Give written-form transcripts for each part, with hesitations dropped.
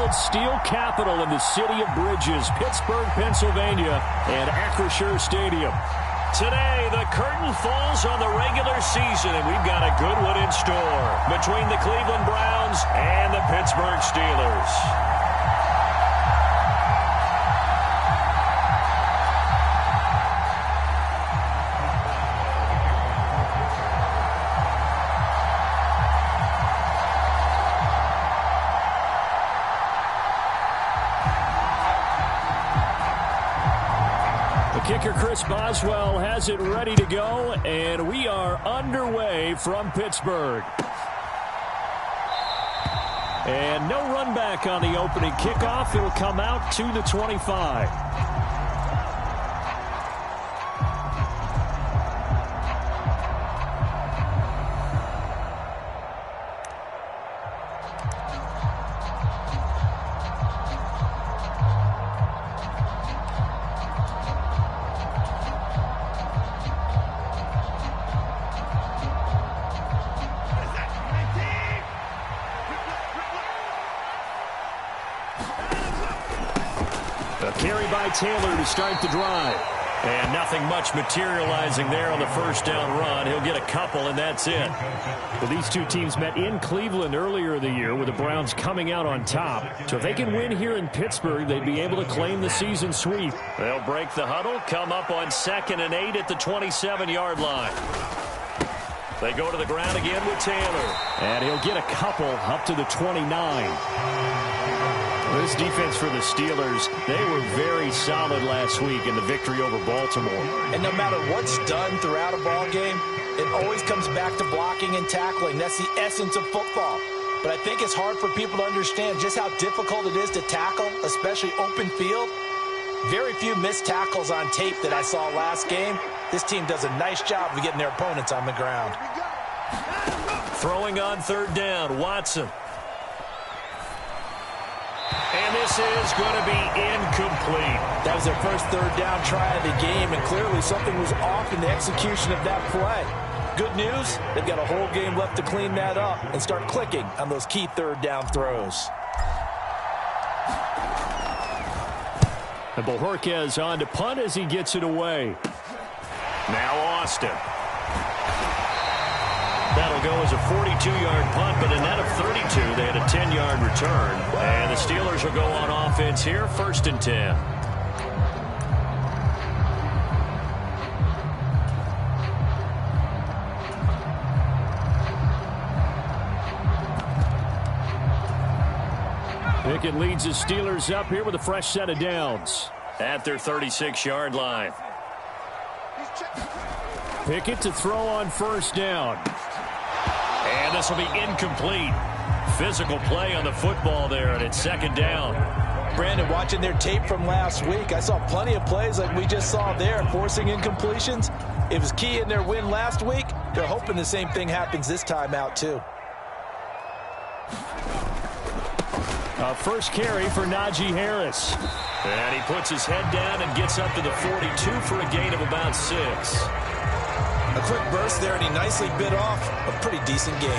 world's steel capital in the city of bridges, Pittsburgh, Pennsylvania, and Acrisure Stadium. Today, the curtain falls on the regular season, and we've got a good one in store between the Cleveland Browns and the Pittsburgh Steelers. Kicker Chris Boswell has it ready to go, and we are underway from Pittsburgh. And no run back on the opening kickoff. It'll come out to the 25. Taylor to start the drive. And nothing much materializing there on the first down run. He'll get a couple, and that's it. Well, these two teams met in Cleveland earlier in the year with the Browns coming out on top. So if they can win here in Pittsburgh, they'd be able to claim the season sweep. They'll break the huddle, come up on 2nd and 8 at the 27-yard line. They go to the ground again with Taylor. And he'll get a couple up to the 29. This defense for the Steelers, they were very solid last week in the victory over Baltimore. And no matter what's done throughout a ball game, it always comes back to blocking and tackling. That's the essence of football. But I think it's hard for people to understand just how difficult it is to tackle, especially open field. Very few missed tackles on tape that I saw last game. This team does a nice job of getting their opponents on the ground. Throwing on 3rd down, Watson. And this is going to be incomplete. That was their first 3rd down try of the game, and clearly something was off in the execution of that play. Good news, they've got a whole game left to clean that up and start clicking on those key 3rd down throws. And Bojorquez on to punt as he gets it away. Now Austin. That'll go as a 42-yard punt, but a net of 32. They had a 10-yard return. And the Steelers will go on offense here, 1st and 10. Pickett leads the Steelers up here with a fresh set of downs at their 36-yard line. Pickett to throw on 1st down. And this will be incomplete. Physical play on the football there, and it's 2nd down. Brandon, watching their tape from last week, I saw plenty of plays like we just saw there, forcing incompletions. It was key in their win last week. They're hoping the same thing happens this time out, too. First carry for Najee Harris. And he puts his head down and gets up to the 42 for a gain of about 6. A quick burst there, and he nicely bit off a pretty decent gain.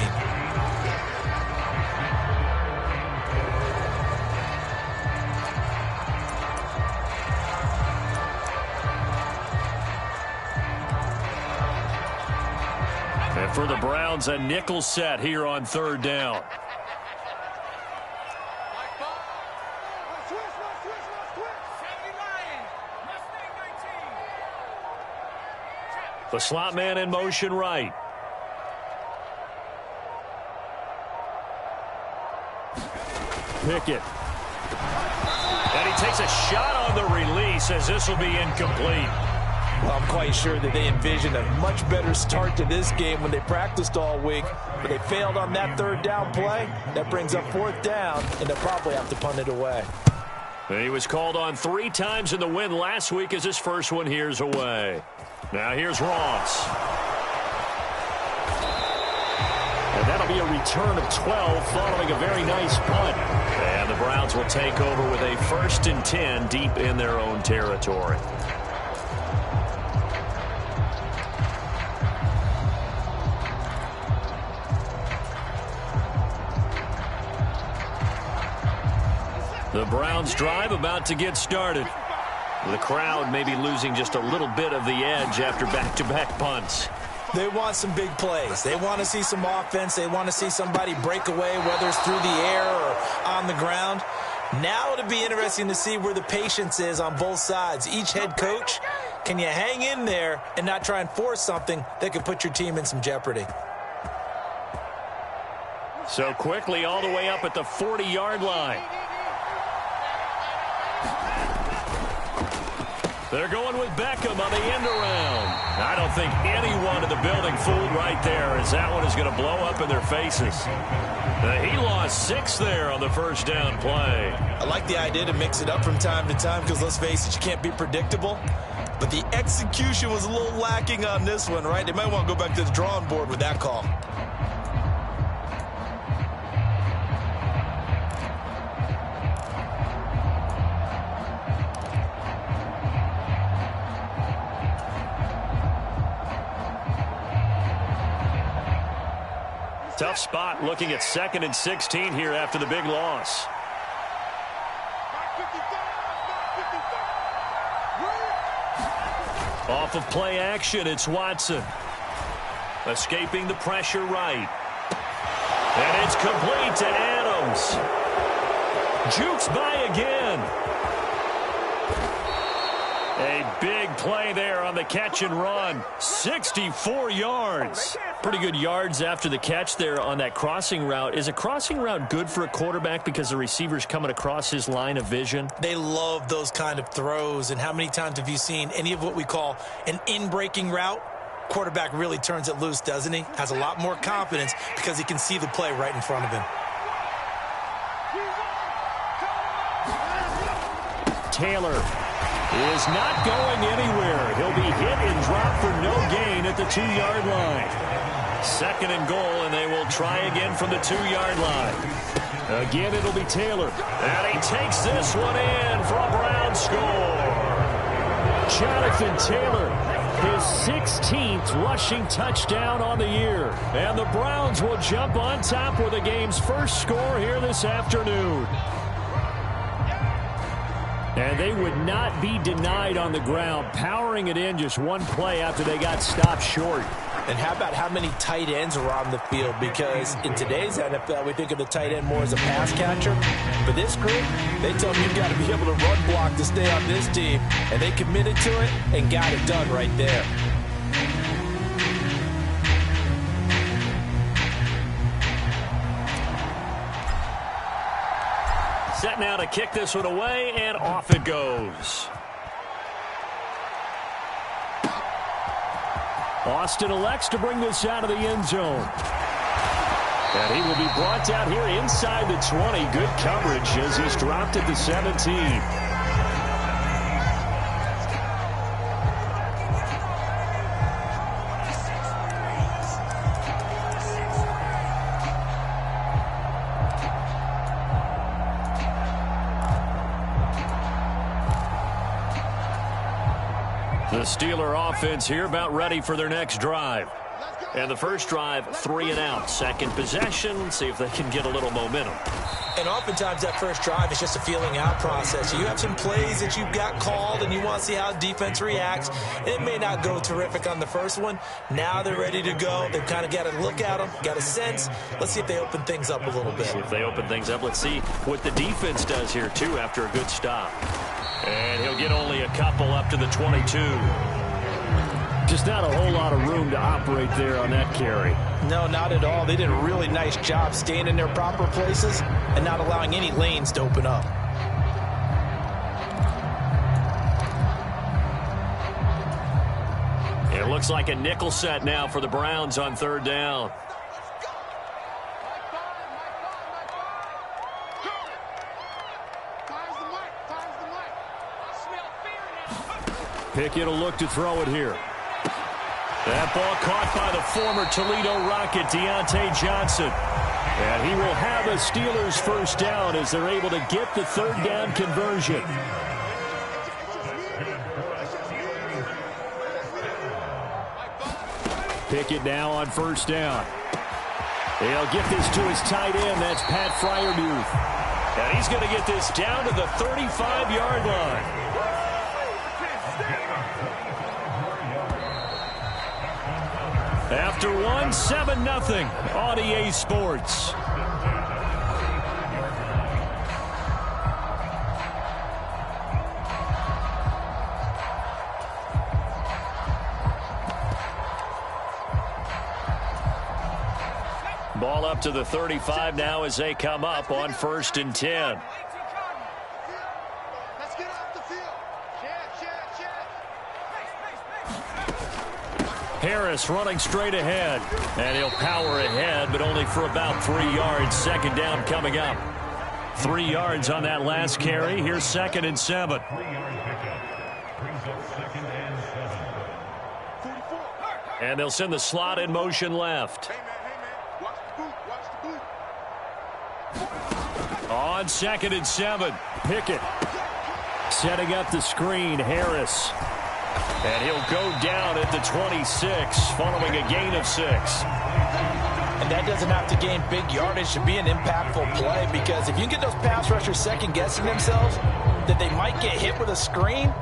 And for the Browns, a nickel set here on 3rd down. The slot man in motion right. Pickett. And he takes a shot on the release as this will be incomplete. Well, I'm quite sure that they envisioned a much better start to this game when they practiced all week, but they failed on that 3rd down play. That brings up 4th down, and they'll probably have to punt it away. And he was called on 3 times in the win last week as his first one here's away. Now here's Ross. And that'll be a return of 12 following a very nice punt. And the Browns will take over with a 1st and 10 deep in their own territory. The Browns drive about to get started. The crowd may be losing just a little bit of the edge after back-to-back punts. They want some big plays. They want to see some offense. They want to see somebody break away, whether it's through the air or on the ground. Now it'll be interesting to see where the patience is on both sides. Each head coach, can you hang in there and not try and force something that could put your team in some jeopardy? So quickly all the way up at the 40-yard line. They're going with Beckham on the end around. I don't think anyone in the building fooled right there, as that one is going to blow up in their faces. He lost 6 there on the first down play. I like the idea to mix it up from time to time because, let's face it, you can't be predictable. But the execution was a little lacking on this one, right? They might want to go back to the drawing board with that call. Tough spot looking at 2nd and 16 here after the big loss. Off of play action, it's Watson. Escaping the pressure right. And it's complete to Adams. Jukes by again. A big play there on the catch and run. 64 yards. Pretty good yards after the catch there on that crossing route. Is a crossing route good for a quarterback because the receiver's coming across his line of vision? They love those kind of throws. And how many times have you seen any of what we call an in-breaking route? Quarterback really turns it loose, doesn't he? Has a lot more confidence because he can see the play right in front of him. Taylor is not going anywhere. He'll be hit and dropped for no gain at the 2-yard line. 2nd and goal, and they will try again from the 2-yard line. Again, it'll be Taylor. And he takes this one in for a Brown score. Jonathan Taylor, his 16th rushing touchdown on the year. And the Browns will jump on top with the game's first score here this afternoon. And they would not be denied on the ground, powering it in just one play after they got stopped short. And how about how many tight ends are on the field? Because in today's NFL, we think of the tight end more as a pass catcher. For this group, they tell them you've got to be able to run block to stay on this team. And they committed to it and got it done right there. Set now to kick this one away, and off it goes. Austin elects to bring this out of the end zone. And he will be brought out here inside the 20. Good coverage as he's dropped at the 17. The Steeler offense here about ready for their next drive. And the first drive, 3 and out. Second possession, see if they can get a little momentum. And oftentimes that first drive is just a feeling out process. You have some plays that you've got called and you want to see how defense reacts. It may not go terrific on the first one. Now they're ready to go. They've kind of got to look at them, got a sense. Let's see if they open things up a little bit. See if they open things up. Let's see what the defense does here, too, after a good stop. And he'll get only a couple up to the 22. Just not a whole lot of room to operate there on that carry. No, not at all. They did a really nice job staying in their proper places and not allowing any lanes to open up. It looks like a nickel set now for the Browns on 3rd down. Pickett will look to throw it here. That ball caught by the former Toledo Rocket, Deontay Johnson. And he will have a Steelers first down as they're able to get the 3rd down conversion. Pickett now on 1st down. He'll get this to his tight end. That's Pat Freiermuth. And he's going to get this down to the 35-yard line. After one, 7-0 on EA Sports. Ball up to the 35 now as they come up on 1st and 10. Harris running straight ahead. And he'll power ahead, but only for about 3 yards. 2nd down coming up. 3 yards on that last carry. Here's 2nd and 7. And they'll send the slot in motion left. On 2nd and 7, Pickett setting up the screen. Harris. And he'll go down at the 26 following a gain of 6. And that doesn't have to gain big yardage to be an impactful play, because if you can get those pass rushers second-guessing themselves that they might get hit with a screen,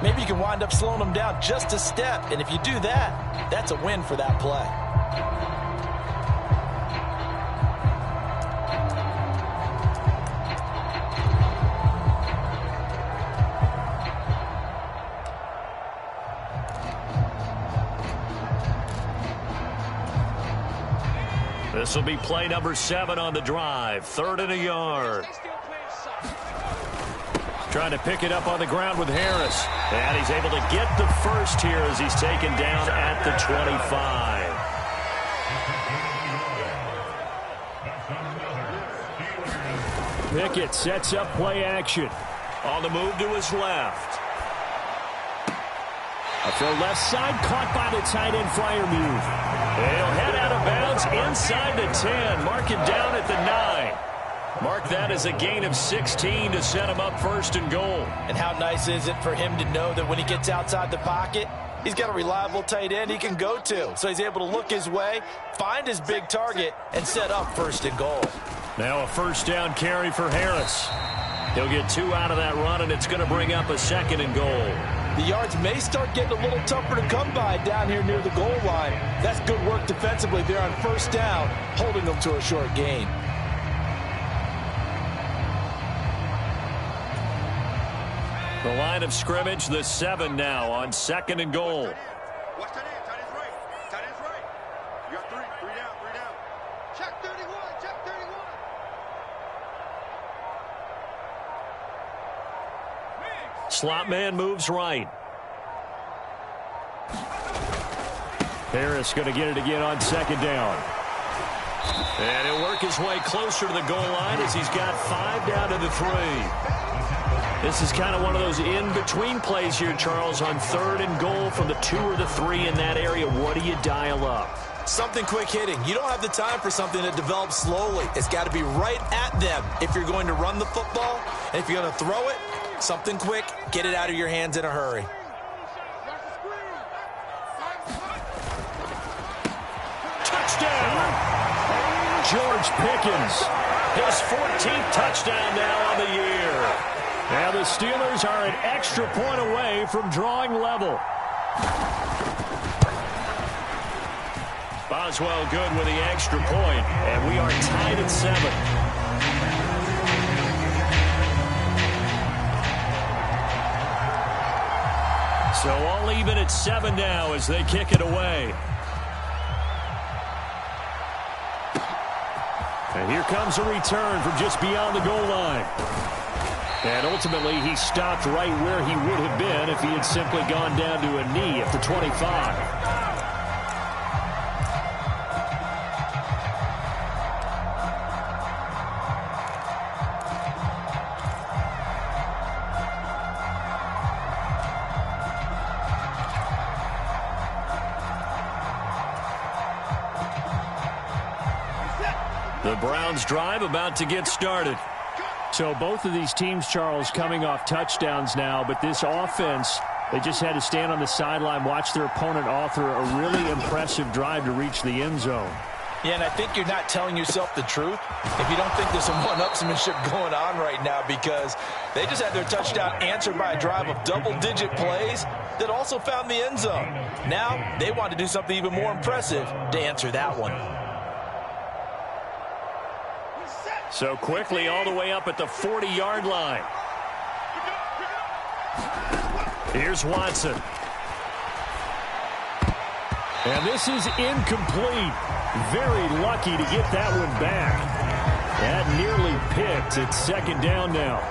maybe you can wind up slowing them down just a step. And if you do that, that's a win for that play. This will be play number 7 on the drive. 3rd and a yard. Trying to pick it up on the ground with Harris. And he's able to get the first here as he's taken down at the 25. Pickett sets up play action. On the move to his left. A throw left side, caught by the tight end Freiermuth. He'll head out of bounds inside the 10. Mark him down at the 9. Mark that as a gain of 16 to set him up 1st and goal. And how nice is it for him to know that when he gets outside the pocket, he's got a reliable tight end he can go to. So he's able to look his way, find his big target, and set up 1st and goal. Now a 1st down carry for Harris. He'll get 2 out of that run, and it's going to bring up a 2nd and goal. The yards may start getting a little tougher to come by down here near the goal line. That's good work defensively there on 1st down, holding them to a short gain. The line of scrimmage, the 7 now on 2nd and goal. Watch tight end. Tight end's right. Tight end's right. You got 3 down. Check 31. Check 31. Slot man moves right. Harris going to get it again on 2nd down. And he'll work his way closer to the goal line as he's got 5 down to the 3. This is kind of one of those in-between plays here, Charles, on 3rd and goal from the 2 or the 3 in that area. What do you dial up? Something quick hitting. You don't have the time for something that develops slowly. It's got to be right at them if you're going to run the football. And if you're going to throw it, something quick, get it out of your hands in a hurry. Touchdown! George Pickens, his 14th touchdown now on the year. And the Steelers are an extra point away from drawing level. Boswell good with the extra point, and we are tied at 7. So all even at 7 now as they kick it away. And here comes a return from just beyond the goal line. And ultimately, he stopped right where he would have been if he had simply gone down to a knee at the 25. The Browns drive about to get started. So both of these teams, Charles, coming off touchdowns now, but this offense, they just had to stand on the sideline, watch their opponent author a really impressive drive to reach the end zone. Yeah, and I think you're not telling yourself the truth if you don't think there's some one-upsmanship going on right now, because they just had their touchdown answered by a drive of double-digit plays that also found the end zone. Now they want to do something even more impressive to answer that one. So quickly all the way up at the 40-yard line. Here's Watson. And this is incomplete. Very lucky to get that one back. That nearly picked. It's second down now.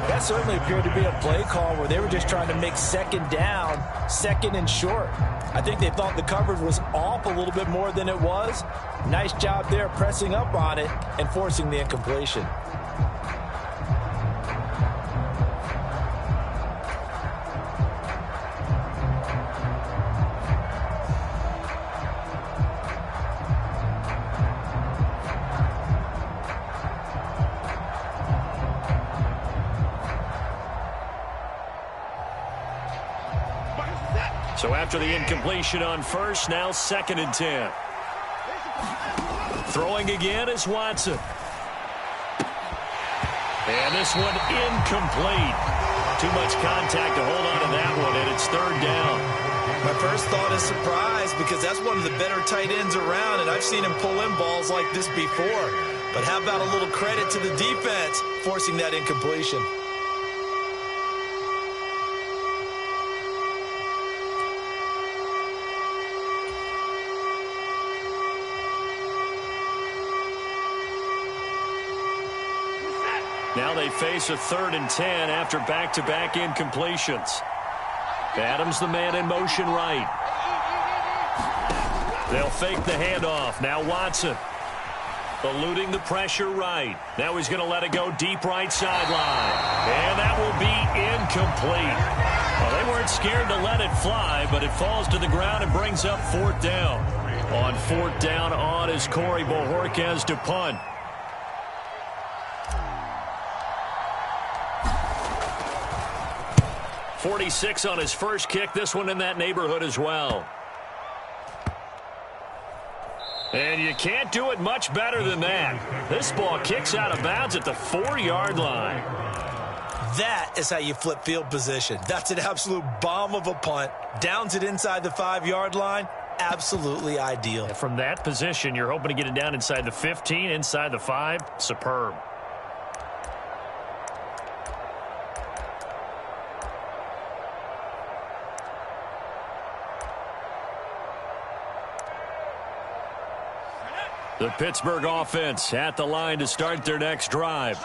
That certainly appeared to be a play call where they were just trying to make second down, second and short. I think they thought the coverage was off a little bit more than it was. Nice job there pressing up on it and forcing the incompletion. So after the incompletion on first, now second and 10. Throwing again is Watson. And this one incomplete. Too much contact to hold on to that one, and it's third down. My first thought is surprise, because that's one of the better tight ends around, and I've seen him pull in balls like this before. But how about a little credit to the defense forcing that incompletion? Now they face a third and 10 after back-to-back incompletions. Adams the man in motion right. They'll fake the handoff. Now Watson. Eluding the pressure right. Now he's going to let it go deep right sideline. And that will be incomplete. Well, they weren't scared to let it fly, but it falls to the ground and brings up fourth down. On fourth down on is Corey Bojorquez to punt. .46 on his first kick. This one in that neighborhood as well. And you can't do it much better than that. This ball kicks out of bounds at the 4-yard line. That is how you flip field position. That's an absolute bomb of a punt. Downs it inside the 5-yard line. Absolutely ideal. And from that position, you're hoping to get it down inside the 15, inside the 5. Superb. The Pittsburgh offense at the line to start their next drive.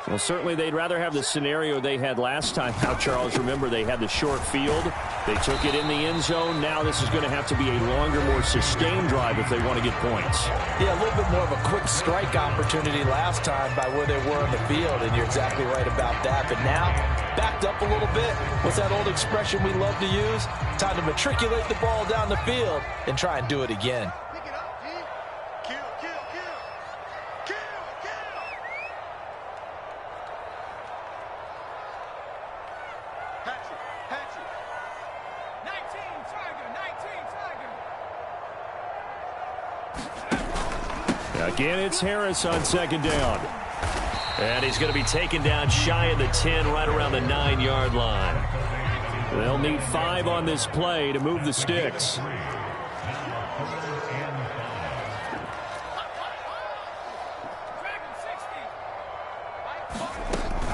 Well, certainly they'd rather have the scenario they had last time out, Charles. Remember, they had the short field. They took it in the end zone. Now this is going to have to be a longer, more sustained drive if they want to get points. Yeah, a little bit more of a quick strike opportunity last time by where they were on the field, and you're exactly right about that. But now, backed up a little bit. What's that old expression we love to use? Time to matriculate the ball down the field and try and do it again. Again, it's Harris on second down. And he's going to be taken down shy of the 10, right around the 9-yard line. They'll need 5 on this play to move the sticks.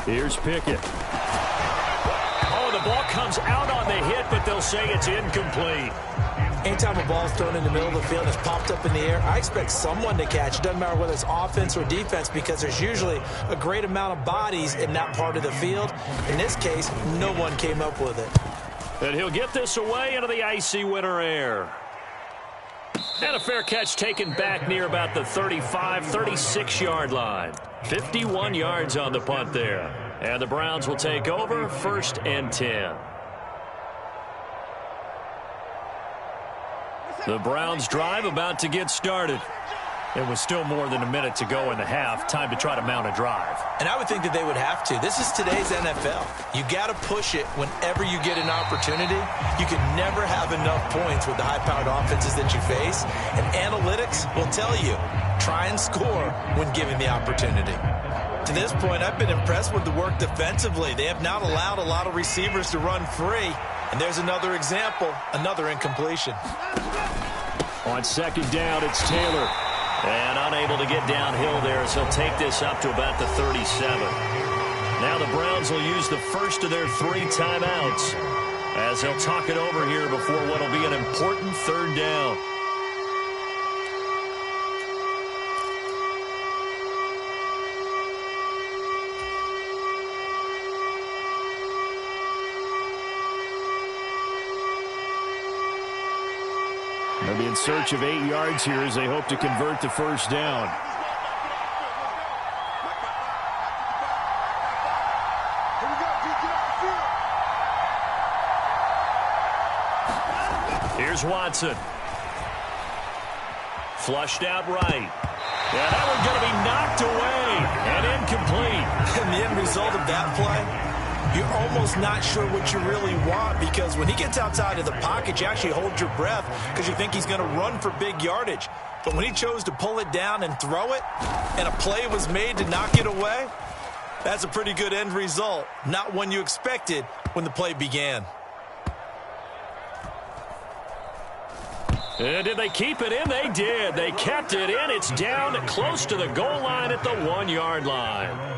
Here's Pickett. Oh, the ball comes out on the hit, but they'll say it's incomplete. Anytime a ball's thrown in the middle of the field and it's popped up in the air, I expect someone to catch. It doesn't matter whether it's offense or defense, because there's usually a great amount of bodies in that part of the field. In this case, no one came up with it. And he'll get this away into the icy winter air. And a fair catch taken back near about the 35, 36-yard line. 51 yards on the punt there. And the Browns will take over, 1st and 10. The Browns drive about to get started. It was still more than a minute to go in the half. Time to try to mount a drive. And I would think that they would have to. This is today's NFL. You got to push it whenever you get an opportunity. You can never have enough points with the high-powered offenses that you face. And analytics will tell you, try and score when given the opportunity. To this point, I've been impressed with the work defensively. They have not allowed a lot of receivers to run free. And there's another example, another incompletion. On second down, it's Taylor. And unable to get downhill there as he'll take this up to about the 37. Now the Browns will use the first of their 3 timeouts as they'll talk it over here before what will be an important third down. They'll be in search of 8 yards here as they hope to convert the first down. Here's Watson. Flushed out right. Yeah, that one's going to be knocked away and incomplete. And the end result of that play, you're almost not sure what you really want, because when he gets outside of the pocket, you actually hold your breath because you think he's going to run for big yardage. But when he chose to pull it down and throw it, and a play was made to knock it away, that's a pretty good end result. Not one you expected when the play began. And did they keep it in? They did. They kept it in. It's down close to the goal line at the 1-yard line.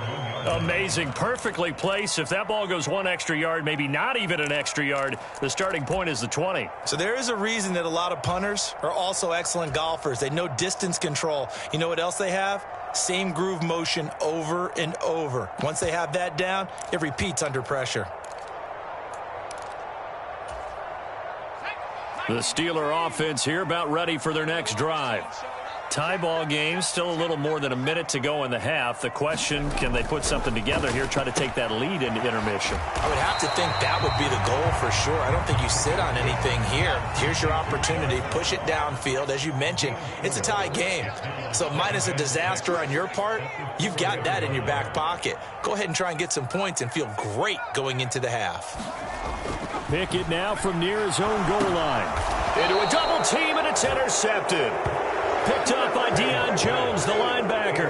Amazing. Perfectly placed. If that ball goes 1 extra yard, maybe not even an extra yard, the starting point is the 20. So there is a reason that a lot of punters are also excellent golfers. They know distance control. You know what else they have? Same groove motion over and over. Once they have that down, it repeats under pressure. The Steeler offense here about ready for their next drive. Tie ball game, still a little more than a minute to go in the half. The question, can they put something together here, try to take that lead into intermission? I would have to think that would be the goal for sure. I don't think you sit on anything here. Here's your opportunity. Push it downfield. As you mentioned, it's a tie game. So minus a disaster on your part, you've got that in your back pocket. Go ahead and try and get some points and feel great going into the half. Pickett now from near his own goal line. Into a double team, and it's intercepted. Picked up by Deion Jones, the linebacker.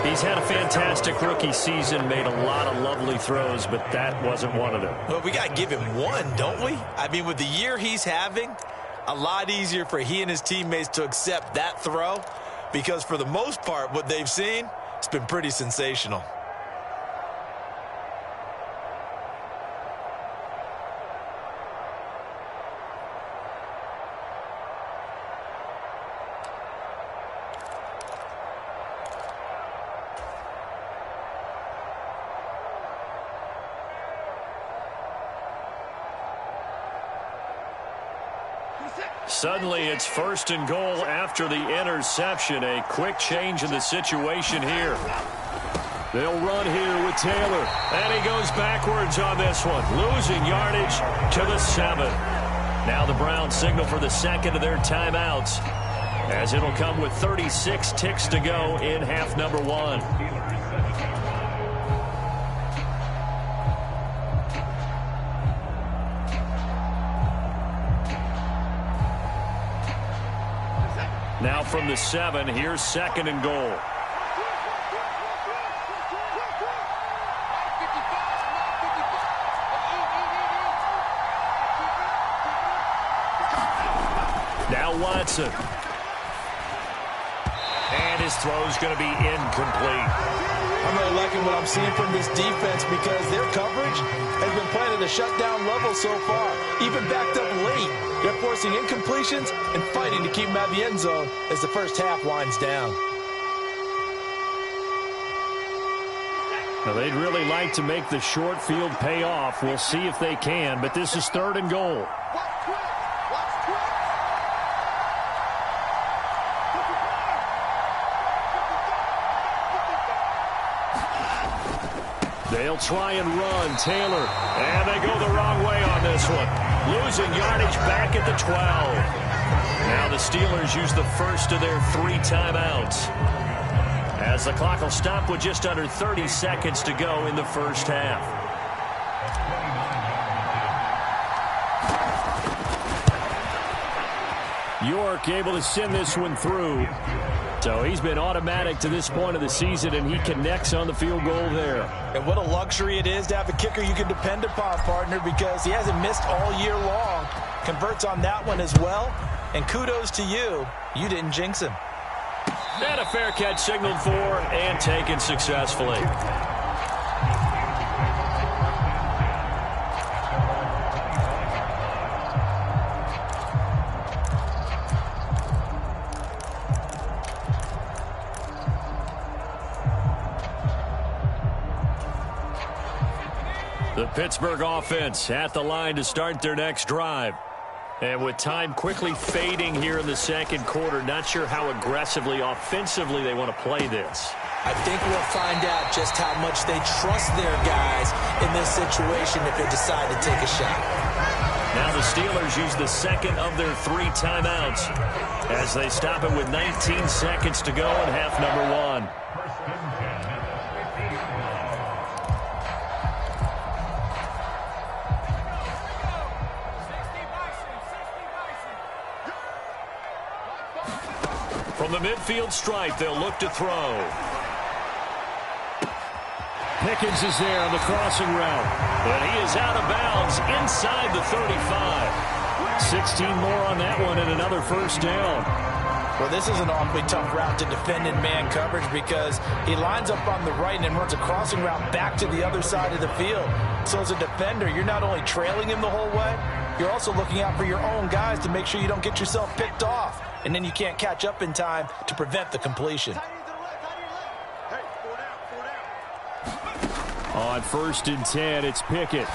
He's had a fantastic rookie season, made a lot of lovely throws, but that wasn't one of them. Well, we got to give him one, don't we? I mean, with the year he's having, a lot easier for he and his teammates to accept that throw, because for the most part, what they've seen, it's been pretty sensational. Suddenly, it's 1st and goal after the interception. A quick change in the situation here. They'll run here with Taylor. And he goes backwards on this one, losing yardage to the 7. Now the Browns signal for the second of their timeouts, as it'll come with 36 ticks to go in half number 1. Now from the 7, here's 2nd and goal. Now Watson. And his throw's going to be incomplete. I'm really liking what I'm seeing from this defense, because their coverage has been playing at a shutdown level so far. Even backed up late, they're forcing incompletions and fighting to keep them out of the end zone as the first half winds down. Now, they'd really like to make the short field pay off. We'll see if they can, but this is 3rd and goal. They'll try and run. Taylor. And they go the wrong way on this one. Losing yardage back at the 12. Now the Steelers use the first of their 3 timeouts, as the clock will stop with just under 30 seconds to go in the first half. York able to send this one through. So he's been automatic to this point of the season, and he connects on the field goal there. And what a luxury it is to have a kicker you can depend upon, partner, because he hasn't missed all year long. Converts on that one as well. And kudos to you. You didn't jinx him. And a fair catch signaled for and taken successfully. The Pittsburgh offense at the line to start their next drive. And with time quickly fading here in the second quarter, not sure how aggressively, offensively they want to play this. I think we'll find out just how much they trust their guys in this situation if they decide to take a shot. Now the Steelers use the second of their 3 timeouts as they stop it with 19 seconds to go in half number 1. From the midfield stripe, they'll look to throw. Pickens is there on the crossing route. And he is out of bounds inside the 35. 16 more on that one and another first down. Well, this is an awfully tough route to defend in man coverage because he lines up on the right and then runs a crossing route back to the other side of the field. So as a defender, you're not only trailing him the whole way, you're also looking out for your own guys to make sure you don't get yourself picked off. And then you can't catch up in time to prevent the completion. On 1st and 10, it's Pickett.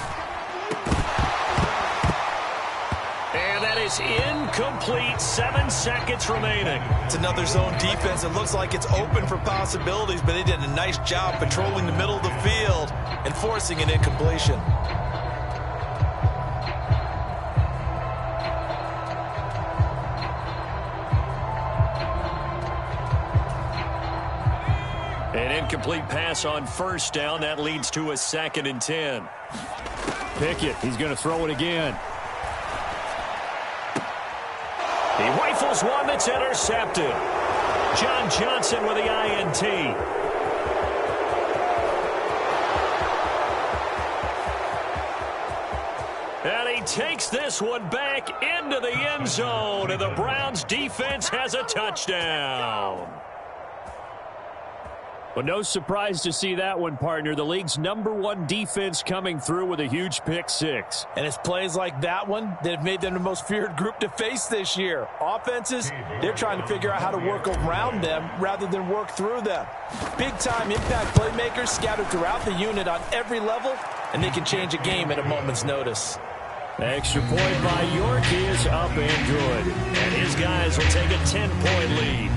And that is incomplete. 7 seconds remaining. It's another zone defense. It looks like it's open for possibilities, but they did a nice job patrolling the middle of the field and forcing an incompletion. An incomplete pass on first down. That leads to a 2nd and 10. Pickett, he's going to throw it again. He rifles one that's intercepted. John Johnson with the INT. And he takes this one back into the end zone, and the Browns defense has a touchdown. But no surprise to see that one, partner. The league's #1 defense coming through with a huge pick 6. And it's plays like that one that have made them the most feared group to face this year. Offenses, they're trying to figure out how to work around them rather than work through them. Big-time impact playmakers scattered throughout the unit on every level, and they can change a game at a moment's notice. Extra point by York is up and good. And his guys will take a 10-point lead.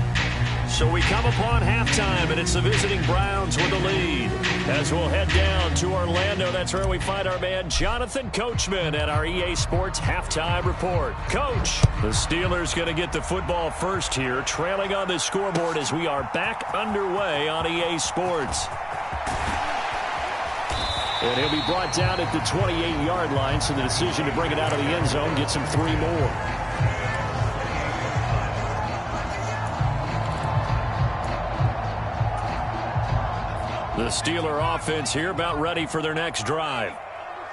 So we come upon halftime, and it's the visiting Browns with the lead. As we'll head down to Orlando, that's where we find our man Jonathan Coachman at our EA Sports Halftime Report. Coach, the Steelers going to get the football first here, trailing on the scoreboard as we are back underway on EA Sports. And he'll be brought down at the 28-yard line, so the decision to bring it out of the end zone gets him 3 more. The Steeler offense here about ready for their next drive.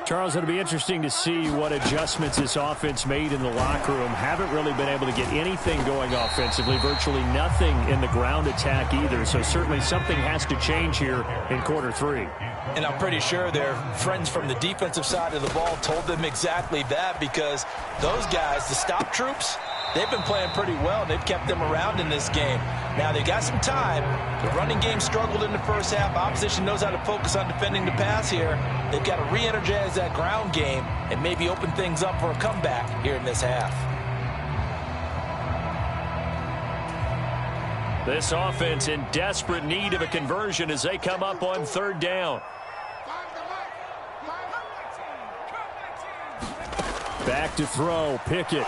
Charles, it'll be interesting to see what adjustments this offense made in the locker room. Haven't really been able to get anything going offensively, virtually nothing in the ground attack either. So certainly something has to change here in quarter 3. And I'm pretty sure their friends from the defensive side of the ball told them exactly that, because those guys, the stop troops, they've been playing pretty well. They've kept them around in this game. Now, they got some time. The running game struggled in the first half. Opposition knows how to focus on defending the pass here. They've got to re-energize that ground game and maybe open things up for a comeback here in this half. This offense in desperate need of a conversion as they come up on 3rd down. Back to throw, Pickett.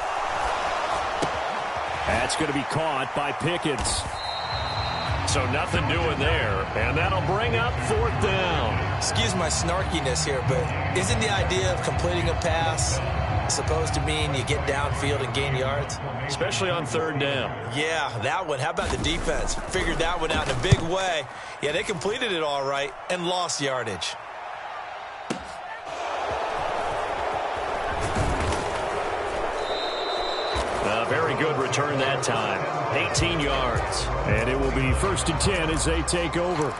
That's going to be caught by Pickens. So nothing doing there, and that'll bring up 4th down. Excuse my snarkiness here, but isn't the idea of completing a pass supposed to mean you get downfield and gain yards? Especially on 3rd down. Yeah, that one. How about the defense? Figured that one out in a big way. Yeah, they completed it all right and lost yardage. A very good return that time. 18 yards. And it will be 1st and 10 as they take over.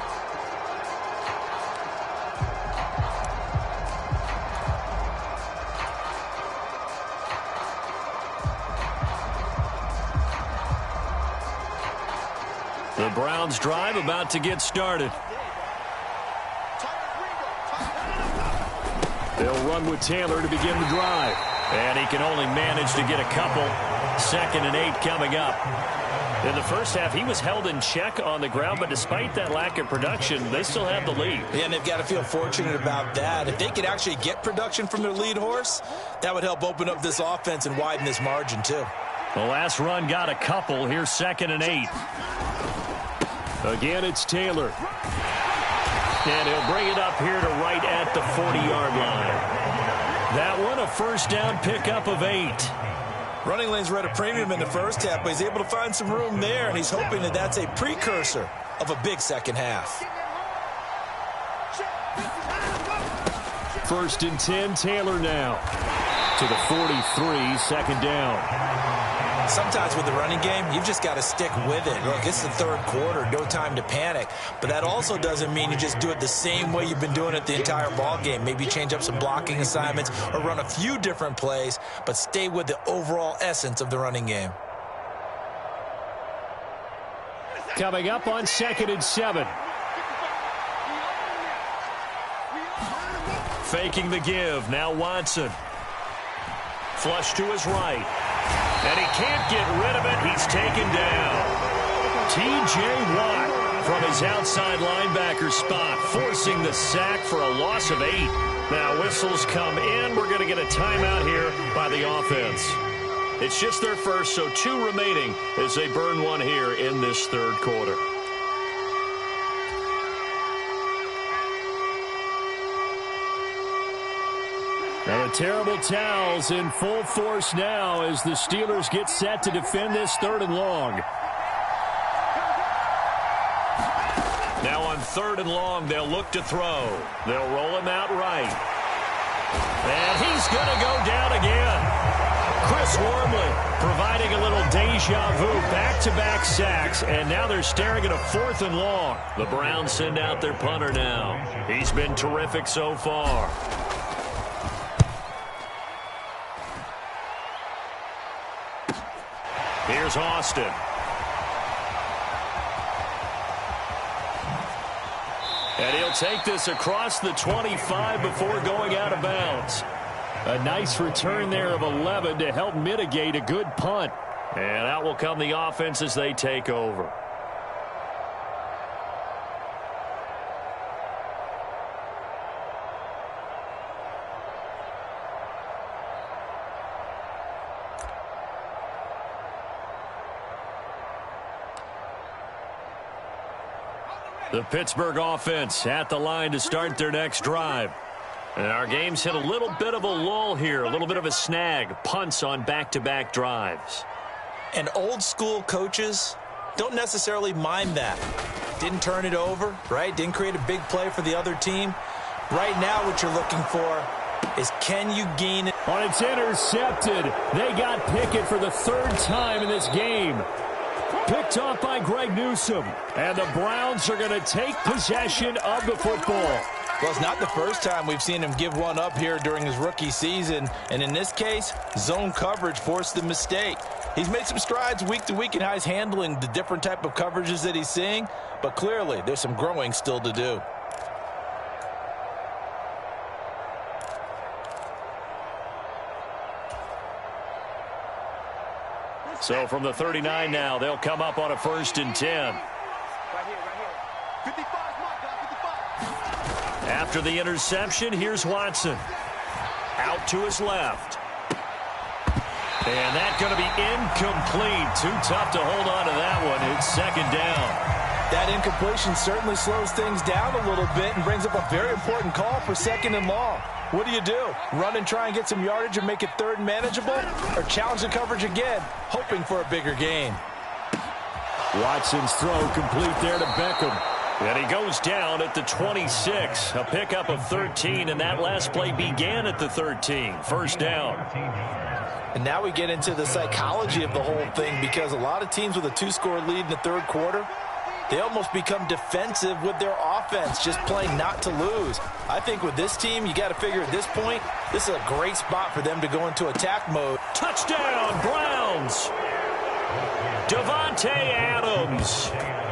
The Browns drive about to get started. They'll run with Taylor to begin the drive. And he can only manage to get a couple. 2nd and 8 coming up. In the first half, he was held in check on the ground, but despite that lack of production, they still have the lead. Yeah, and they've got to feel fortunate about that. If they could actually get production from their lead horse, that would help open up this offense and widen this margin, too. The last run got a couple. Here's 2nd and 8. Again, it's Taylor. And he'll bring it up here to right at the 40-yard line. That one, a 1st down pickup of 8. Running lanes were at a premium in the first half, but he's able to find some room there, and he's hoping that that's a precursor of a big second half. 1st and 10, Taylor now. To the 43, 2nd down. Sometimes with the running game, you've just got to stick with it. Look, it's the 3rd quarter, no time to panic. But that also doesn't mean you just do it the same way you've been doing it the entire ball game. Maybe change up some blocking assignments or run a few different plays, but stay with the overall essence of the running game. Coming up on 2nd and 7. Faking the give. Now Watson. Flush to his right. And he can't get rid of it. He's taken down. T.J. Watt from his outside linebacker spot, forcing the sack for a loss of 8. Now whistles come in. We're going to get a timeout here by the offense. It's just their first, so 2 remaining as they burn one here in this 3rd quarter. Now the terrible towels in full force now as the Steelers get set to defend this 3rd and long. Now on 3rd and long, they'll look to throw. They'll roll him out right. And he's going to go down again. Chris Wormley providing a little deja vu, back-to-back sacks, and now they're staring at a 4th and long. The Browns send out their punter now. He's been terrific so far. Here's Austin. And he'll take this across the 25 before going out of bounds. A nice return there of 11 to help mitigate a good punt. And out will come the offense as they take over. The Pittsburgh offense at the line to start their next drive. And our game's hit a little bit of a lull here, a little bit of a snag. Punts on back-to-back drives. And old school coaches don't necessarily mind that. Didn't turn it over, right? Didn't create a big play for the other team. Right now what you're looking for is can you gain it? On it's intercepted. They got Pickett for the 3rd time in this game. Picked off by Greg Newsome. And the Browns are going to take possession of the football. Well, it's not the first time we've seen him give one up here during his rookie season. And in this case, zone coverage forced the mistake. He's made some strides week to week in how he's handling the different type of coverages that he's seeing. But clearly, there's some growing still to do. So from the 39 now, they'll come up on a 1st and 10. After the interception, here's Watson. Out to his left. And that's going to be incomplete. Too tough to hold on to that one. It's second down. That incompletion certainly slows things down a little bit and brings up a very important call for second and long. What do? Run and try and get some yardage and make it third and manageable? Or challenge the coverage again, hoping for a bigger gain? Watson's throw complete there to Beckham. And he goes down at the 26. A pickup of 13, and that last play began at the 13. First down. And now we get into the psychology of the whole thing, because a lot of teams with a 2-score lead in the third quarter, they almost become defensive with their offense, just playing not to lose. I think with this team, you got to figure at this point, this is a great spot for them to go into attack mode. Touchdown, Browns. Devontae Adams,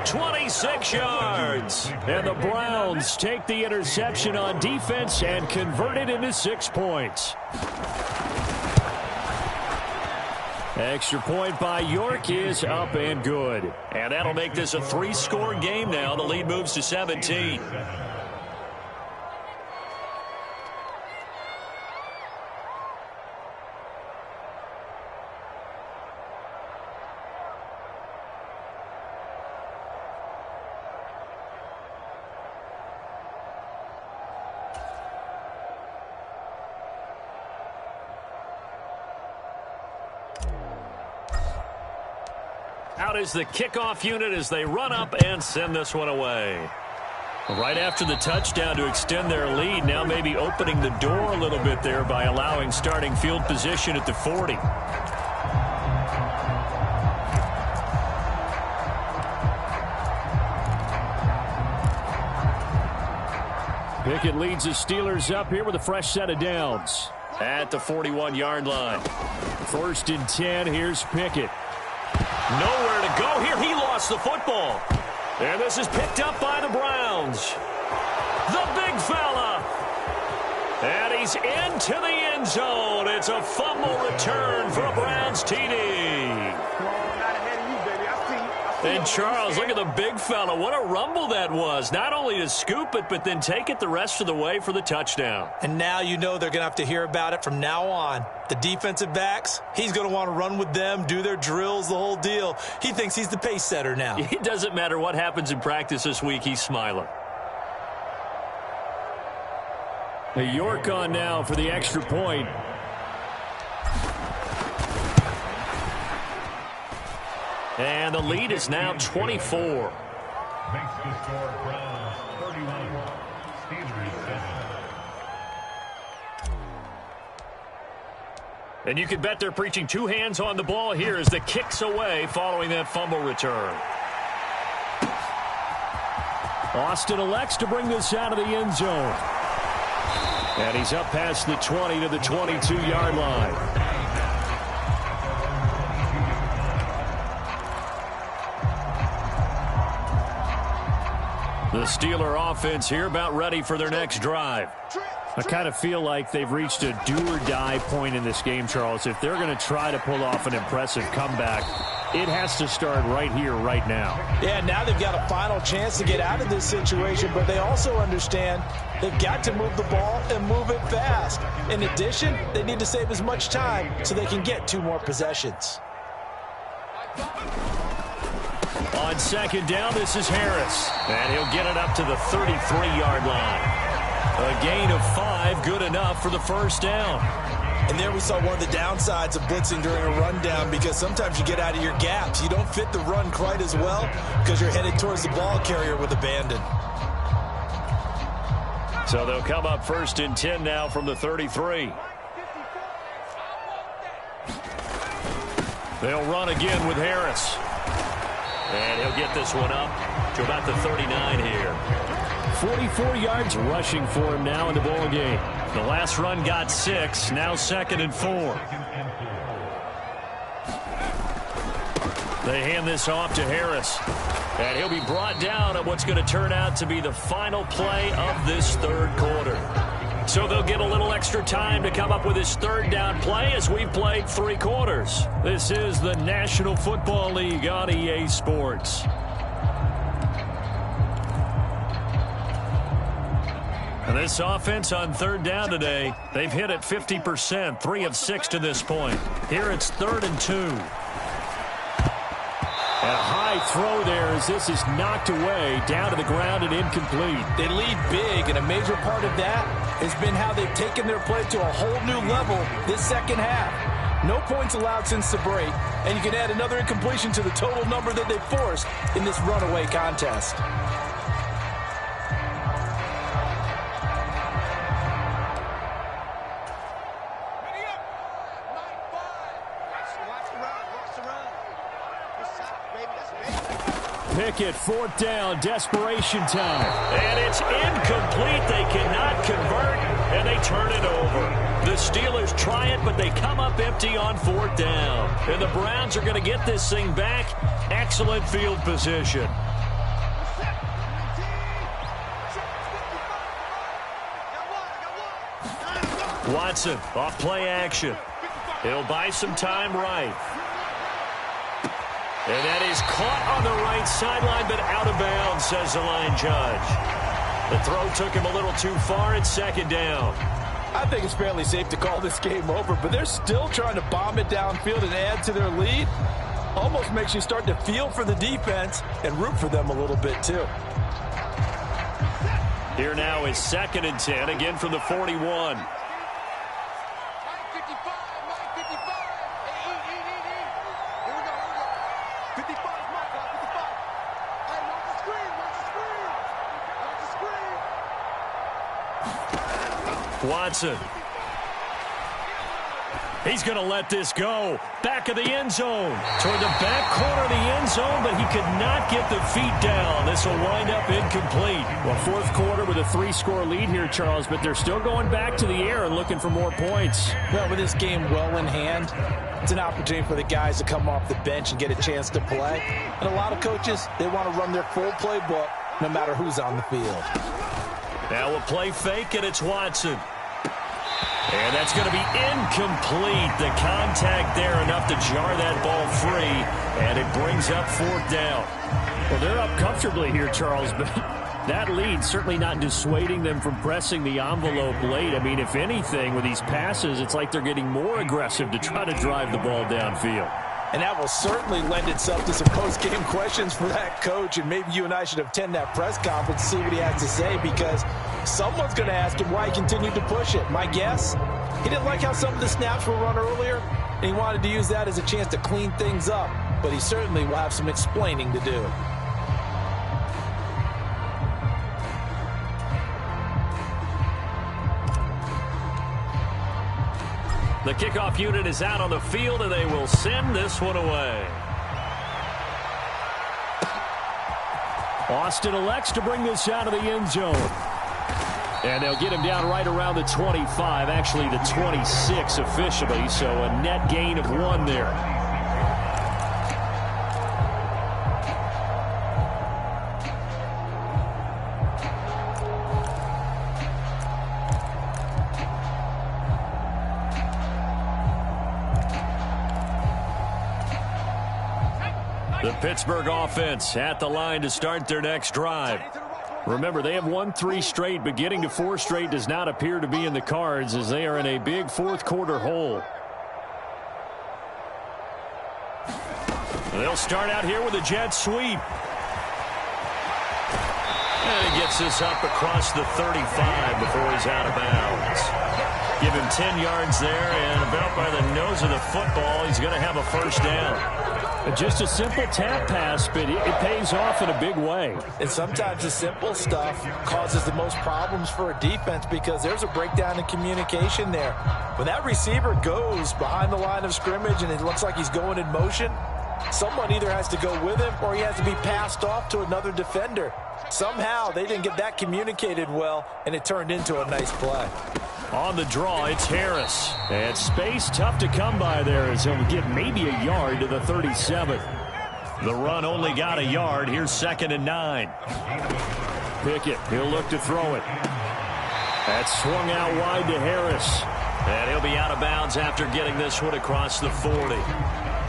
26 yards. And the Browns take the interception on defense and convert it into 6 points. Extra point by York is up and good. And that'll make this a 3-score game now. The lead moves to 17. Out is the kickoff unit as they run up and send this one away. Right after the touchdown to extend their lead, now maybe opening the door a little bit there by allowing starting field position at the 40. Pickett leads the Steelers up here with a fresh set of downs at the 41-yard line. First and 10, here's Pickett. Nowhere to go here. He lost the football. And this is picked up by the Browns. The big fella. And he's into the end zone. It's a fumble return for a Browns TD. And Charles, look at the big fella. What a rumble that was. Not only to scoop it, but then take it the rest of the way for the touchdown. And now you know they're going to have to hear about it from now on. The defensive backs, he's going to want to run with them, do their drills, the whole deal. He thinks he's the pace setter now. It doesn't matter what happens in practice this week. He's smiling. A York on now for the extra point. And the lead is now 24. Makes the score Browns 31, Steelers 7. And you can bet they're preaching two hands on the ball here as the kick's away following that fumble return. Austin elects to bring this out of the end zone. And he's up past the 20 to the 22-yard line. The Steeler offense here about ready for their next drive. I kind of feel like they've reached a do-or-die point in this game, Charles. If they're going to try to pull off an impressive comeback, it has to start right here, right now. Yeah, now they've got a final chance to get out of this situation, but they also understand they've got to move the ball and move it fast. In addition, they need to save as much time so they can get 2 more possessions. On second down, this is Harris. And he'll get it up to the 33-yard line. A gain of 5, good enough for the first down. And there we saw one of the downsides of blitzing during a rundown, because sometimes you get out of your gaps. You don't fit the run quite as well because you're headed towards the ball carrier with abandon. So they'll come up first and 10 now from the 33. They'll run again with Harris. And he'll get this one up to about the 39 here. 44 yards rushing for him now in the ball game. The last run got 6, now 2nd and 4. They hand this off to Harris. And he'll be brought down at what's going to turn out to be the final play of this third quarter. So they'll get a little extra time to come up with his third down play as we've played 3 quarters. This is the National Football League on EA Sports. And this offense on third down today, they've hit it 50%, 3 of 6 to this point. Here it's 3rd and 2. And a high throw there as this is knocked away, down to the ground and incomplete. They lead big, and a major part of that has been how they've taken their play to a whole new level this second half. No points allowed since the break, and you can add another incompletion to the total number that they forced in this runaway contest. Pickett, 4th down, desperation time. And it's incomplete. They cannot convert, and they turn it over. The Steelers try it, but they come up empty on 4th down. And the Browns are going to get this thing back. Excellent field position. Watson, off play action. He'll buy some time right. And that is caught on the right sideline, but out of bounds, says the line judge. The throw took him a little too far. It's 2nd down. I think it's fairly safe to call this game over, but they're still trying to bomb it downfield and add to their lead. Almost makes you start to feel for the defense and root for them a little bit, too. Here now is 2nd and 10, again from the 41. Watson. He's going to let this go. Back of the end zone. Toward the back corner of the end zone, but he could not get the feet down. This will wind up incomplete. Well, 4th quarter with a 3-score lead here, Charles, but they're still going back to the air and looking for more points. Well, with this game well in hand, it's an opportunity for the guys to come off the bench and get a chance to play. And a lot of coaches, they want to run their full playbook no matter who's on the field. Now we'll play fake, and it's Watson. And that's going to be incomplete. The contact there enough to jar that ball free, and it brings up 4th down. Well, they're up comfortably here, Charles, but that lead certainly not dissuading them from pressing the envelope late. I mean, if anything, with these passes, it's like they're getting more aggressive to try to drive the ball downfield. And that will certainly lend itself to some post-game questions for that coach, and maybe you and I should attend that press conference to see what he has to say, because someone's going to ask him why he continued to push it. My guess, he didn't like how some of the snaps were run earlier, and he wanted to use that as a chance to clean things up, but he certainly will have some explaining to do. The kickoff unit is out on the field, and they will send this one away. Austin elects to bring this out of the end zone. And they'll get him down right around the 25, actually the 26 officially, so a net gain of 1 there. The Pittsburgh offense at the line to start their next drive. Remember, they have won 3 straight, but getting to 4 straight does not appear to be in the cards as they are in a big 4th quarter hole. They'll start out here with a jet sweep. And he gets this up across the 35 before he's out of bounds. Give him 10 yards there, and about by the nose of the football, he's going to have a 1st down. Just a simple tap pass, but it pays off in a big way. And sometimes the simple stuff causes the most problems for a defense because there's a breakdown in communication there. When that receiver goes behind the line of scrimmage and it looks like he's going in motion, someone either has to go with him or he has to be passed off to another defender. Somehow they didn't get that communicated well, and it turned into a nice play. On the draw, it's Harris. And space tough to come by there as he'll get maybe a yard to the 37. The run only got a yard. Here's 2nd and 9. Pickett, he'll look to throw it. That's swung out wide to Harris. And he'll be out of bounds after getting this one across the 40.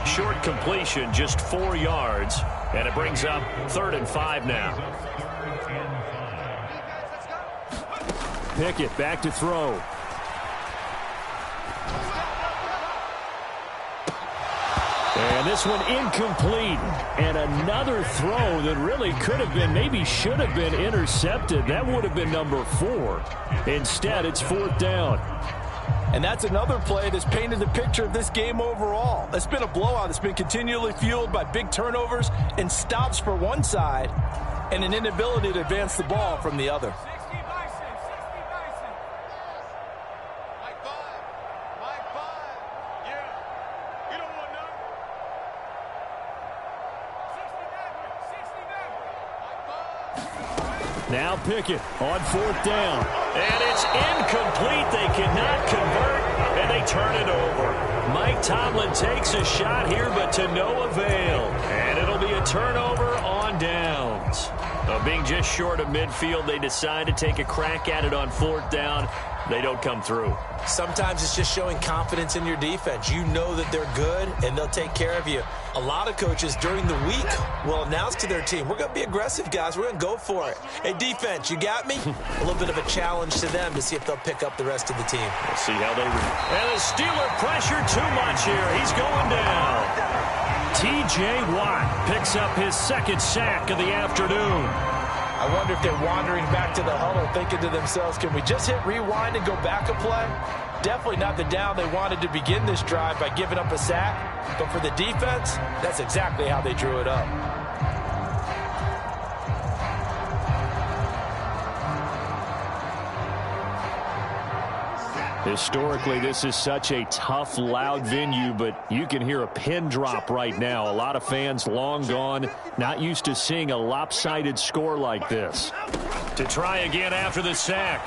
Short completion, just 4 yards. And it brings up 3rd and 5 now. Pickett back to throw. And this one incomplete. And another throw that really could have been, maybe should have been intercepted. That would have been number 4. Instead, it's 4th down. And that's another play that's painted the picture of this game overall. It's been a blowout. It's been continually fueled by big turnovers and stops for one side and an inability to advance the ball from the other. Now Pickett on 4th down. And it's incomplete. They cannot convert, and they turn it over. Mike Tomlin takes a shot here, but to no avail. And it'll be a turnover on downs. Being just short of midfield, they decide to take a crack at it on 4th down. They don't come through. Sometimes it's just showing confidence in your defense. You know that they're good, and they'll take care of you. A lot of coaches during the week will announce to their team, we're going to be aggressive, guys. We're going to go for it. Hey, defense, you got me? A little bit of a challenge to them to see if they'll pick up the rest of the team. We'll see how they And the Steeler pressure too much here. He's going down. T.J. Watt picks up his 2nd sack of the afternoon. I wonder if they're wandering back to the huddle thinking to themselves, can we just hit rewind and go back a play? Definitely not the down they wanted to begin this drive by giving up a sack. But for the defense, that's exactly how they drew it up. Historically, this is such a tough, loud venue, but you can hear a pin drop right now. A lot of fans long gone, not used to seeing a lopsided score like this. To try again after the sack.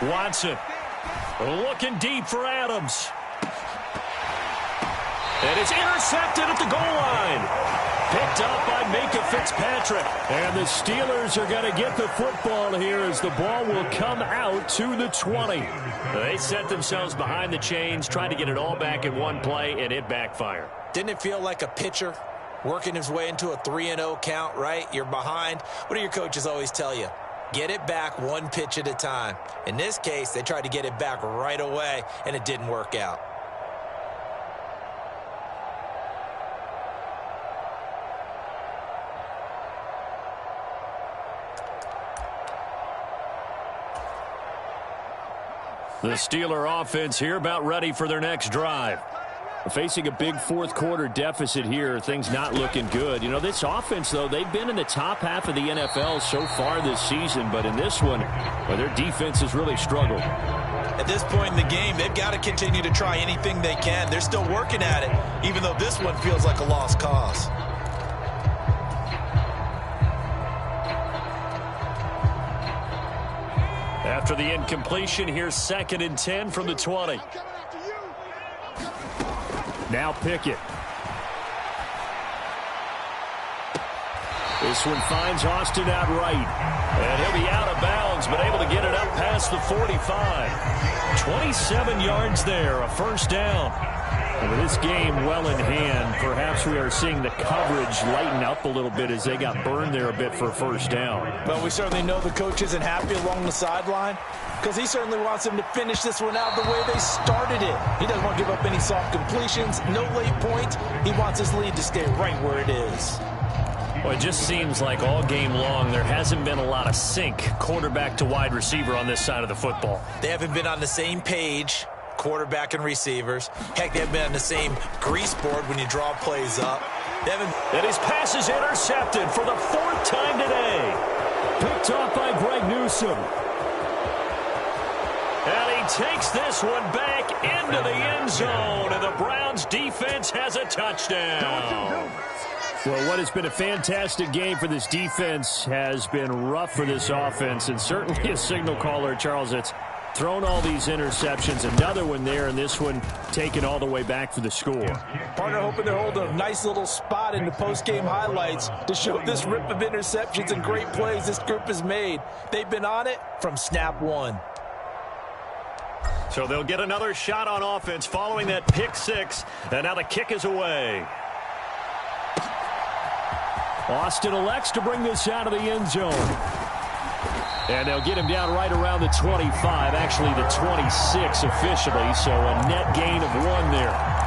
Watson looking deep for Adams. And it's intercepted at the goal line. Picked up by Minka Fitzpatrick. And the Steelers are going to get the football here as the ball will come out to the 20. They set themselves behind the chains, trying to get it all back in one play, and it backfired. Didn't it feel like a pitcher working his way into a 3-0 count, right? You're behind. What do your coaches always tell you? Get it back one pitch at a time. In this case, they tried to get it back right away, and it didn't work out. The Steeler offense here about ready for their next drive. Facing a big 4th quarter deficit here, things not looking good. You know, this offense, though, they've been in the top half of the NFL so far this season, but in this one, well, their defense has really struggled. At this point in the game, they've got to continue to try anything they can. They're still working at it, even though this one feels like a lost cause. After the incompletion, here's 2nd and 10 from the 20. Now Pickett. This one finds Austin out right. And he'll be out of bounds, but able to get it up past the 45. 27 yards there, a 1st down. And with this game well in hand, perhaps we are seeing the coverage lighten up a little bit as they got burned there a bit for a 1st down. But we certainly know the coach isn't happy along the sideline because he certainly wants them to finish this one out the way they started it. He doesn't want to give up any soft completions, no late points. He wants his lead to stay right where it is. Well, it just seems like all game long there hasn't been a lot of sync quarterback to wide receiver on this side of the football. They haven't been on the same page, quarterback and receivers. Heck, they haven't been on the same grease board when you draw plays up. And his pass is intercepted for the 4th time today. Picked off by Greg Newsome. And he takes this one back into the end zone, and the Browns defense has a touchdown. Well, what has been a fantastic game for this defense has been rough for this offense, and certainly a signal caller, Charles, that's thrown all these interceptions. Another one there, and this one taken all the way back for the score. Partner hoping they're holding a nice little spot in the post-game highlights to show this rip of interceptions and great plays this group has made. They've been on it from snap one. So they'll get another shot on offense following that pick 6, and now the kick is away. Austin elects to bring this out of the end zone. And they'll get him down right around the 25, actually the 26 officially, so a net gain of 1 there.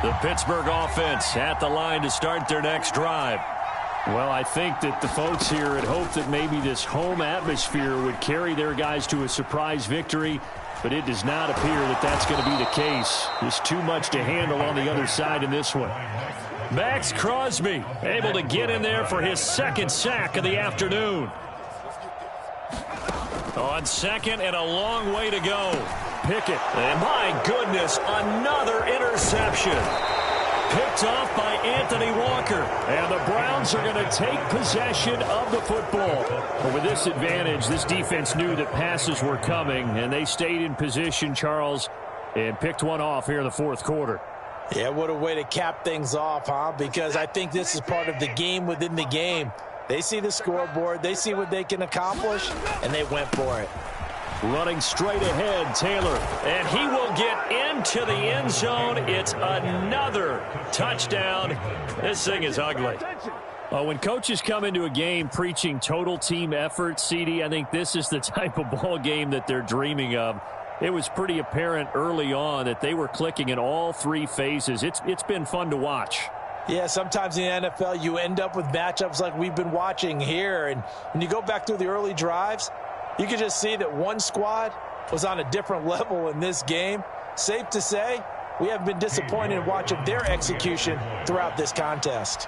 The Pittsburgh offense at the line to start their next drive. Well, I think that the folks here had hoped that maybe this home atmosphere would carry their guys to a surprise victory, but it does not appear that that's going to be the case. There's too much to handle on the other side in this one. Max Crosby able to get in there for his second sack of the afternoon. On second and a long way to go. Pickett, and my goodness, another interception. Picked off by Anthony Walker. And the Browns are going to take possession of the football. But with this advantage, this defense knew that passes were coming, and they stayed in position, Charles, and picked one off here in the fourth quarter. Yeah, what a way to cap things off, huh? Because I think this is part of the game within the game. They see the scoreboard, they see what they can accomplish, and they went for it. Running straight ahead, Taylor, and he will get into the end zone. It's another touchdown. This thing is ugly. When coaches come into a game preaching total team effort, CD, I think this is the type of ball game that they're dreaming of. It was pretty apparent early on that they were clicking in all 3 phases. It's been fun to watch. Yeah, sometimes in the NFL you end up with matchups like we've been watching here. And when you go back through the early drives, you can just see that one squad was on a different level in this game. Safe to say, we have been disappointed in watching their execution throughout this contest.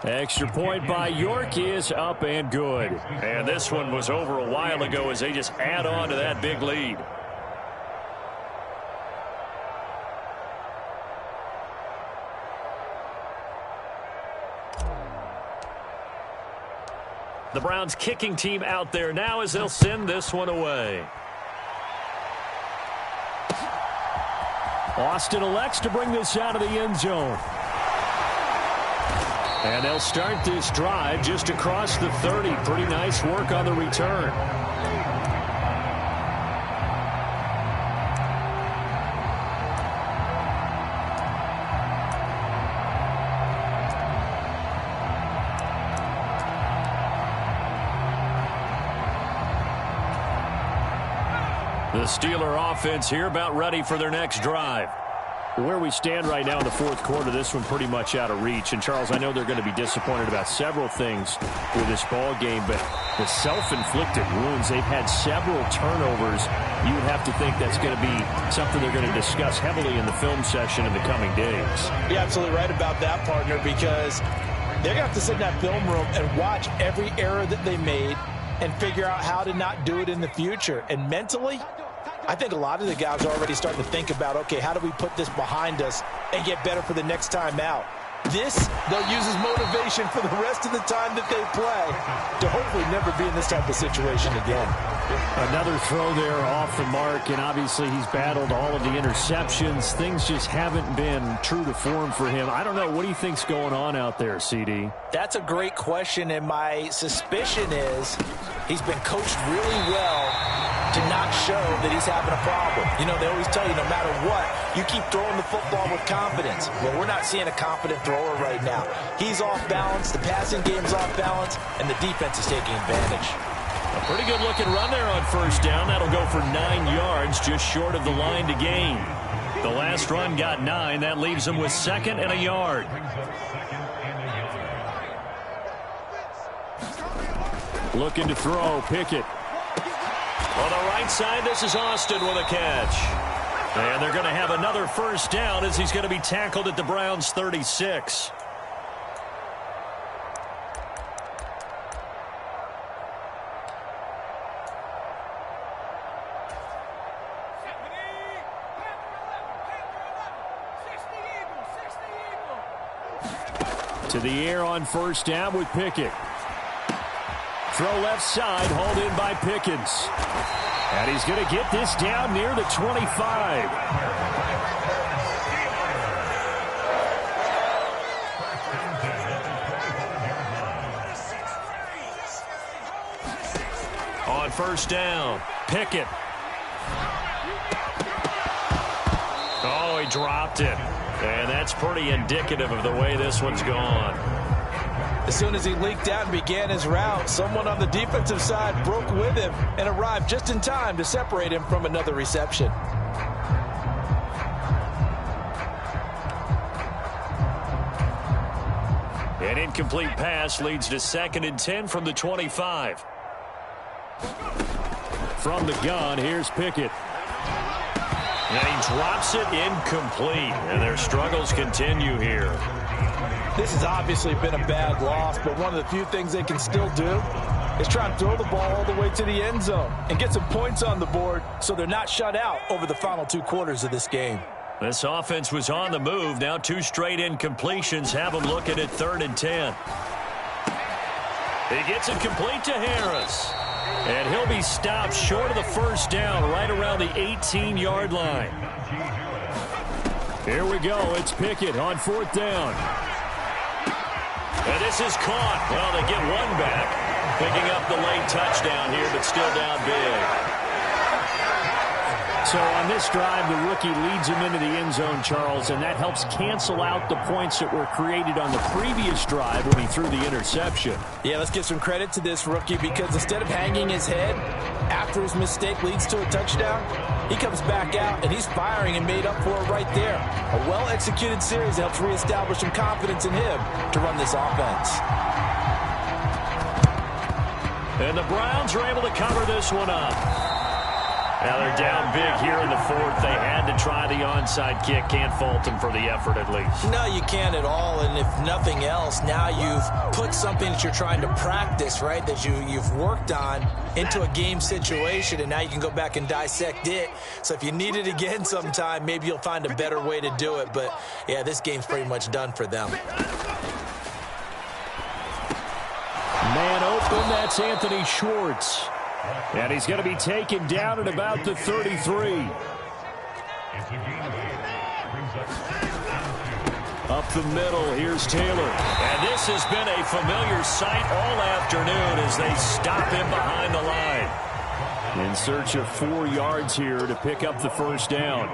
Extra point by York is up and good. And this one was over a while ago as they just add on to that big lead. The Browns kicking team out there now as they'll send this one away. Austin elects to bring this out of the end zone. And they'll start this drive just across the 30. Pretty nice work on the return. The Steeler offense here about ready for their next drive. Where we stand right now in the fourth quarter, this one pretty much out of reach. And, Charles, I know they're going to be disappointed about several things with this ball game, but the self-inflicted wounds, they've had several turnovers. You would have to think that's going to be something they're going to discuss heavily in the film session in the coming days. You're absolutely right about that, partner, because they're going to have to sit in that film room and watch every error that they made and figure out how to not do it in the future. And mentally, I think a lot of the guys are already starting to think about, okay, how do we put this behind us and get better for the next time out? This, they'll use as motivation for the rest of the time that they play to hopefully never be in this type of situation again. Another throw there off the mark, and obviously he's battled all of the interceptions. Things just haven't been true to form for him. I don't know. What do you think's going on out there, CD? That's a great question, and my suspicion is he's been coached really well to not show that he's having a problem. You know, they always tell you no matter what, you keep throwing the football with confidence. Well, we're not seeing a confident thrower right now. He's off balance, the passing game's off balance, and the defense is taking advantage. A pretty good looking run there on first down. That'll go for 9 yards, just short of the line to gain. The last run got 9. That leaves them with 2nd and a yard. Looking to throw, Pickett. On the right side, this is Austin with a catch. And they're going to have another first down as he's going to be tackled at the Browns' 36. To the air on first down with Pickett. Throw left side, hauled in by Pickens. And he's going to get this down near the 25. on first down. Pickett. Oh, he dropped it. And that's pretty indicative of the way this one's gone. As soon as he leaked out and began his route, someone on the defensive side broke with him and arrived just in time to separate him from another reception. An incomplete pass leads to 2nd and 10 from the 25. From the gun, here's Pickett. And he drops it incomplete. And their struggles continue here. This has obviously been a bad loss, but one of the few things they can still do is try and throw the ball all the way to the end zone and get some points on the board so they're not shut out over the final 2 quarters of this game. This offense was on the move. Now 2 straight incompletions have them looking at 3rd and 10. He gets it complete to Harris. And he'll be stopped short of the first down right around the 18-yard line. Here we go. It's Pickett on 4th down. And this is caught. Well, they get one back. Picking up the late touchdown here, but still down big. So on this drive, the rookie leads him into the end zone, Charles, and that helps cancel out the points that were created on the previous drive when he threw the interception. Yeah, let's give some credit to this rookie because instead of hanging his head after his mistake leads to a touchdown, he comes back out and he's firing and made up for it right there. A well-executed series helps reestablish some confidence in him to run this offense. And the Browns are able to cover this one up. Now they're down big here in the 4th. They had to try the onside kick. Can't fault them for the effort at least. No, you can't at all. And if nothing else, now you've put something that you're trying to practice, right, that you've worked on into a game situation, and now you can go back and dissect it. So if you need it again sometime, maybe you'll find a better way to do it. But, yeah, this game's pretty much done for them. Man open, that's Anthony Schwartz. And he's going to be taken down at about the 33. Up the middle, here's Taylor. And this has been a familiar sight all afternoon as they stop him behind the line. In search of 4 yards here to pick up the first down.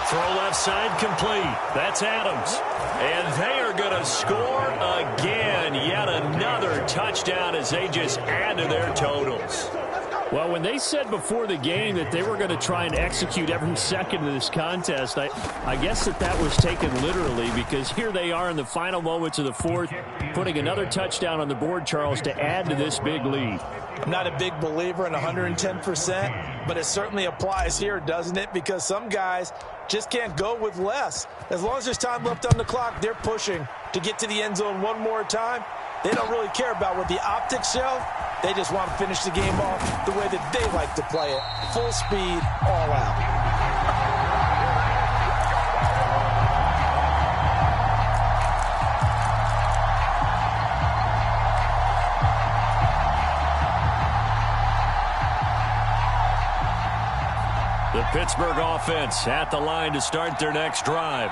Throw left side complete. That's Adams. And they are going to score again. Yet another touchdown as they just add to their totals. Well, when they said before the game that they were going to try and execute every second of this contest, I guess that was taken literally because here they are in the final moments of the 4th, putting another touchdown on the board, Charles, to add to this big lead. I'm not a big believer in 110%, but it certainly applies here, doesn't it? Because some guys just can't go with less. As long as there's time left on the clock, they're pushing to get to the end zone one more time. They don't really care about what the optics show. They just want to finish the game off the way that they like to play it. Full speed, all out. The Pittsburgh offense at the line to start their next drive.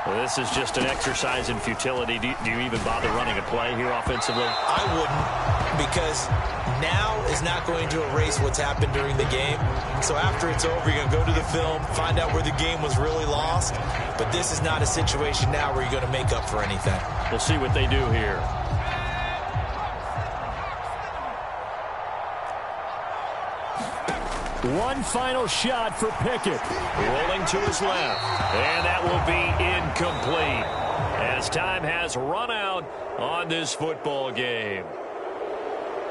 Well, this is just an exercise in futility. Do you even bother running a play here offensively? I wouldn't, because now is not going to erase what's happened during the game. So after it's over, you're going to go to the film, find out where the game was really lost. But this is not a situation now where you're going to make up for anything. We'll see what they do here. One final shot for Pickett. Rolling to his left. And that will be incomplete as time has run out on this football game.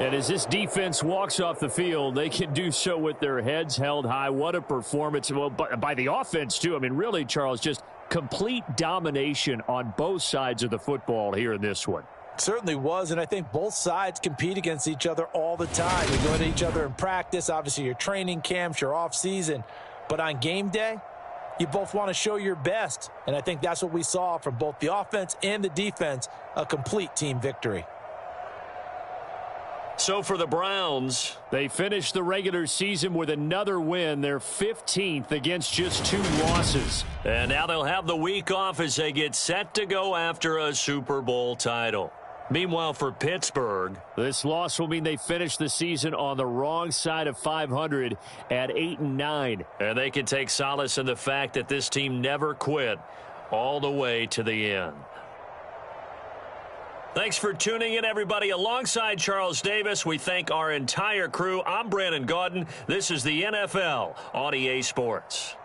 And as this defense walks off the field, they can do so with their heads held high. What a performance. Well, by the offense, too. I mean, really, Charles, just complete domination on both sides of the football here in this one. Certainly was, and I think both sides compete against each other all the time. You go at each other in practice, obviously your training camps, your off-season, but on game day, you both want to show your best, and I think that's what we saw from both the offense and the defense, a complete team victory. so for the Browns, they finished the regular season with another win, their 15th against just 2 losses. And now they'll have the week off as they get set to go after a Super Bowl title. Meanwhile, for Pittsburgh, this loss will mean they finish the season on the wrong side of 500 at 8-9. And they can take solace in the fact that this team never quit all the way to the end. Thanks for tuning in, everybody. Alongside Charles Davis, we thank our entire crew. I'm Brandon Gaudin. This is the NFL on EA Sports.